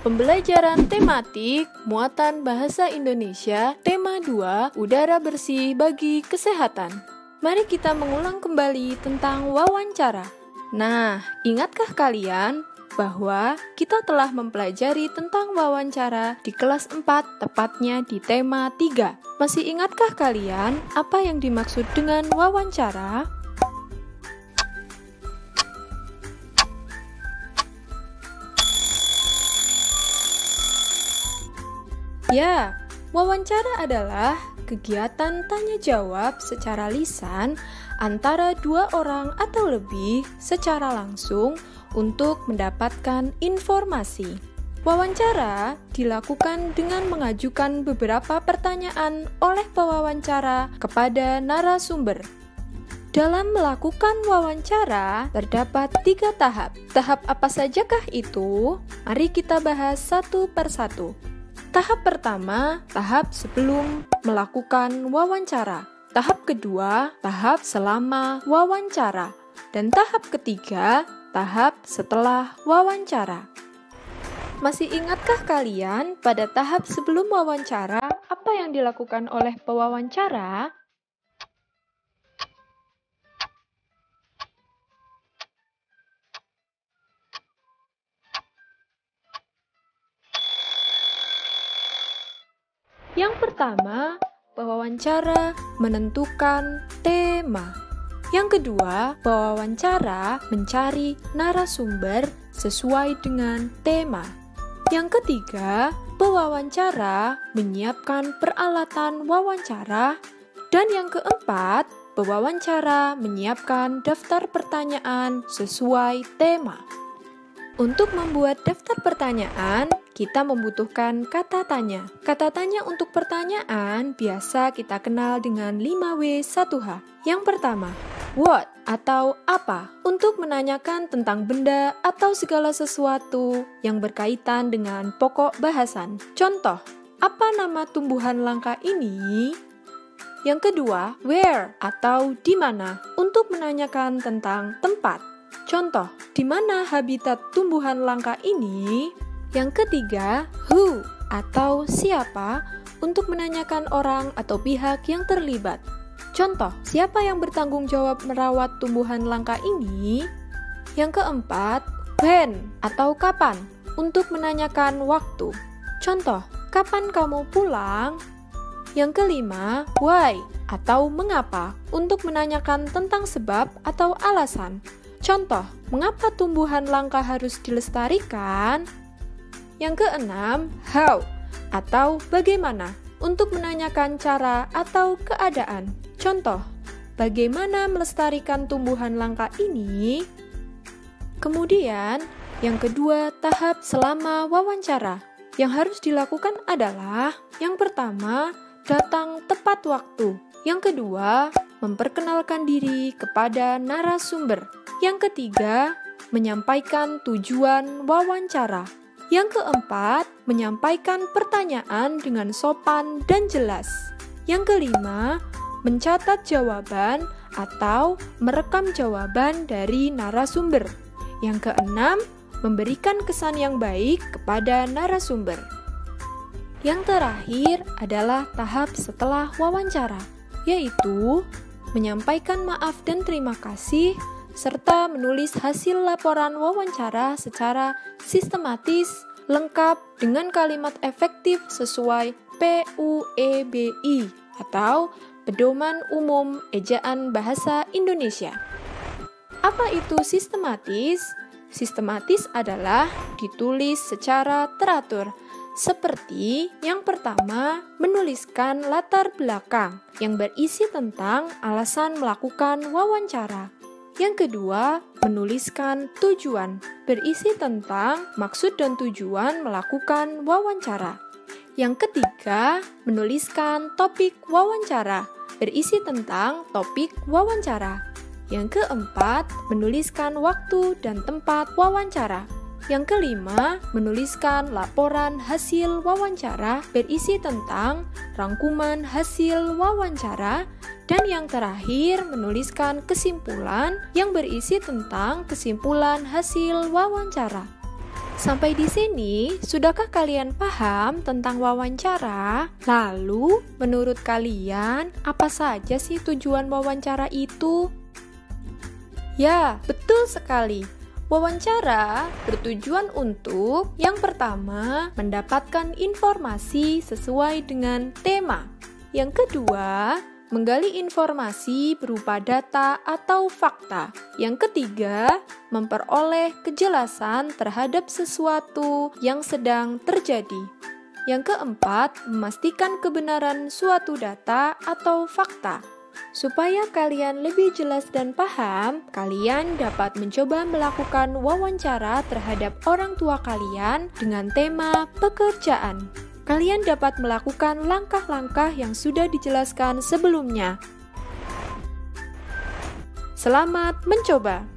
Pembelajaran tematik muatan bahasa Indonesia tema 2 udara bersih bagi kesehatan. Mari kita mengulang kembali tentang wawancara. Nah, ingatkah kalian bahwa kita telah mempelajari tentang wawancara di kelas 4, tepatnya di tema 3. Masih ingatkah kalian apa yang dimaksud dengan wawancara? Ya, wawancara adalah kegiatan tanya-jawab secara lisan antara dua orang atau lebih secara langsung untuk mendapatkan informasi. Wawancara dilakukan dengan mengajukan beberapa pertanyaan oleh pewawancara kepada narasumber. Dalam melakukan wawancara, terdapat 3 tahap. Tahap apa sajakah itu? Mari kita bahas satu persatu. Tahap pertama, tahap sebelum melakukan wawancara. Tahap kedua, tahap selama wawancara. Dan tahap ketiga, tahap setelah wawancara. Masih ingatkah kalian pada tahap sebelum wawancara, apa yang dilakukan oleh pewawancara? Yang pertama, pewawancara menentukan tema. Yang kedua, pewawancara mencari narasumber sesuai dengan tema. Yang ketiga, pewawancara menyiapkan peralatan wawancara. Dan yang keempat, pewawancara menyiapkan daftar pertanyaan sesuai tema. Untuk membuat daftar pertanyaan, kita membutuhkan kata tanya. Kata tanya untuk pertanyaan biasa kita kenal dengan 5W1H. Yang pertama, what atau apa, untuk menanyakan tentang benda atau segala sesuatu yang berkaitan dengan pokok bahasan. Contoh, apa nama tumbuhan langka ini? Yang kedua, where atau di mana, untuk menanyakan tentang tempat. Contoh, di mana habitat tumbuhan langka ini? Yang ketiga, who atau siapa, untuk menanyakan orang atau pihak yang terlibat. Contoh, siapa yang bertanggung jawab merawat tumbuhan langka ini? Yang keempat, when atau kapan, untuk menanyakan waktu. Contoh, kapan kamu pulang? Yang kelima, why atau mengapa, untuk menanyakan tentang sebab atau alasan. Contoh, mengapa tumbuhan langka harus dilestarikan? Yang keenam, how atau bagaimana, untuk menanyakan cara atau keadaan. Contoh, bagaimana melestarikan tumbuhan langka ini? Kemudian, yang kedua, tahap selama wawancara. Yang harus dilakukan adalah, yang pertama, datang tepat waktu. Yang kedua, memperkenalkan diri kepada narasumber. Yang ketiga, menyampaikan tujuan wawancara. Yang keempat, menyampaikan pertanyaan dengan sopan dan jelas. Yang kelima, mencatat jawaban atau merekam jawaban dari narasumber. Yang keenam, memberikan kesan yang baik kepada narasumber. Yang terakhir adalah tahap setelah wawancara, yaitu menyampaikan maaf dan terima kasih, serta menulis hasil laporan wawancara secara sistematis, lengkap, dengan kalimat efektif sesuai PUEBI atau Pedoman Umum Ejaan Bahasa Indonesia. Apa itu sistematis? Sistematis adalah ditulis secara teratur. Seperti yang pertama, menuliskan latar belakang yang berisi tentang alasan melakukan wawancara. Yang kedua, menuliskan tujuan, berisi tentang maksud dan tujuan melakukan wawancara. Yang ketiga, menuliskan topik wawancara, berisi tentang topik wawancara. Yang keempat, menuliskan waktu dan tempat wawancara. Yang kelima, menuliskan laporan hasil wawancara berisi tentang rangkuman hasil wawancara. Dan yang terakhir, menuliskan kesimpulan yang berisi tentang kesimpulan hasil wawancara. Sampai di sini, sudahkah kalian paham tentang wawancara? Lalu, menurut kalian, apa saja sih tujuan wawancara itu? Ya, betul sekali. Wawancara bertujuan untuk yang pertama, mendapatkan informasi sesuai dengan tema. Yang kedua, menggali informasi berupa data atau fakta. Yang ketiga, memperoleh kejelasan terhadap sesuatu yang sedang terjadi. Yang keempat, memastikan kebenaran suatu data atau fakta. Supaya kalian lebih jelas dan paham, kalian dapat mencoba melakukan wawancara terhadap orang tua kalian dengan tema pekerjaan. Kalian dapat melakukan langkah-langkah yang sudah dijelaskan sebelumnya. Selamat mencoba!